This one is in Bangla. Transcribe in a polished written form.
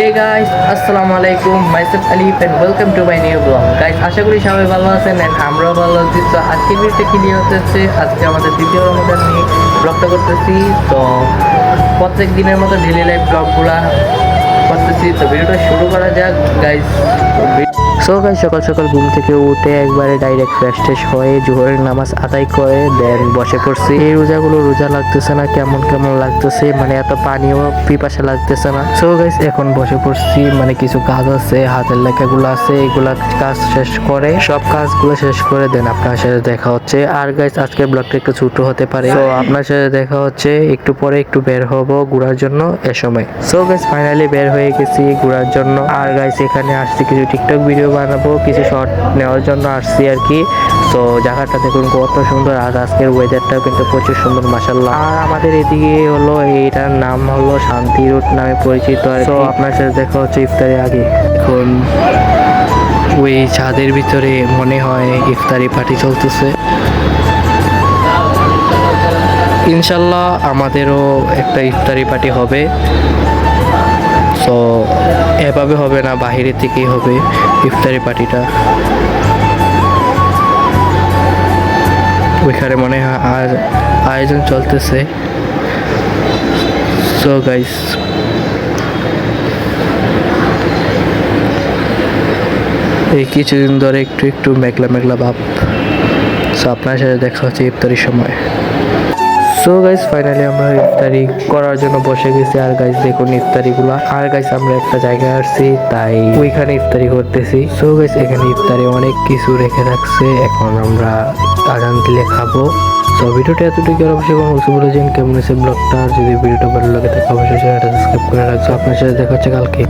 Hey guys, আসসালামু আলাইকুম, myself Alif and welcome to my new vlog. Guys, আশা করি সবাই ভালো আছেন and আমরাও ভালো আছি। তো আজকের ভিডিওটা কি নিয়ে হচ্ছে, আজকে আমাদের দ্বিতীয় রমজান নিয়ে ব্লগটা করতেছি। তো প্রত্যেক দিনের মতো ডেইলি লাইফ ব্লগগুলা করতেছি। তো ভিডিওটা শুরু করা যাক গাইস। সকাল সকাল ঘুম থেকে উঠে একবারে ডাইরেক্ট ফ্রেশ ট্রেশ হয়ে জোহরের নামাজ আদায় করে দেন বসে পড়ছি। এই রোজাগুলো রোজা লাগতেছে না, কেমন কেমন লাগতেছে, মানে এত পানিও পিপাসা লাগতেছে না। সো গাইস এখন বসে পড়ছি, মানে কিছু কাজ আছে, হাতের লেখাগুলো আছে, এগুলা কাজ শেষ করে সব কাজগুলো শেষ করে দেন আপনার সাথে দেখা হচ্ছে। আর গাইস আজকের ব্লগটা একটু ছোট হতে পারে, তো আপনার সাথে দেখা হচ্ছে একটু পরে। একটু বের হব ঘোরার জন্য এ সময়। সো গাইস ফাইনালি বের হয়ে গেছি ঘোরার জন্য। আর গাইস এখানে আসছি কিছু টিকটক ভিডিও বানাবো, কিছু শর্ট নেওয়ার জন্য আসছি আর কি। তো জায়গাটা দেখুন কত সুন্দর, আর আজকের ওয়েদারটাও কিন্তু প্রচুর সুন্দর মাশাআল্লাহ। আর আমাদের এদিকে হলো, এইটার নাম হলো শান্তি রোড নামে পরিচিত। আর তো আপনার সাথে দেখা হচ্ছে ইফতারের আগে। এখন ওই ছাদের ভিতরে মনে হয় ইফতারি পার্টি চলতেছে। ইনশাল্লাহ আমাদেরও একটা ইফতারি পার্টি হবে। তো এভাবে হবে না, বাহিরে থেকেই হবে ইফতারি পার্টিটা। ওইখানে মনে হয় আর আয়োজন চলতেছে। সো গাইস এই কিছুদিন ধরে একটু একটু মেঘলা মেঘলা ভাব। সো আপনার সাথে দেখা হচ্ছে ইফতারির সময়। সো গাইস ফাইনালি আমরা ইফতারি করার জন্য বসে গেছি। আর গাইস দেখুন ইফতারিগুলা। আর গাইস আমরা একটা জায়গায় আসছি, তাই ওইখানে ইফতারি করতেছি। সো গাইস এখানে ইফতারি অনেক কিছু রেখে রাখছে, এখন আমরা আজান দিলে খাবো। তো ভিডিওটা এতটুকু, অবশ্যই বলে যান কেমন হয়েছে ব্লগটা। আর যদি ভিডিওটা ভালো লাগে তাহলে অবশ্যই চ্যানেলটা সাবস্ক্রাইব করে রাখছো। আপনার সাথে দেখা হচ্ছে কালকে।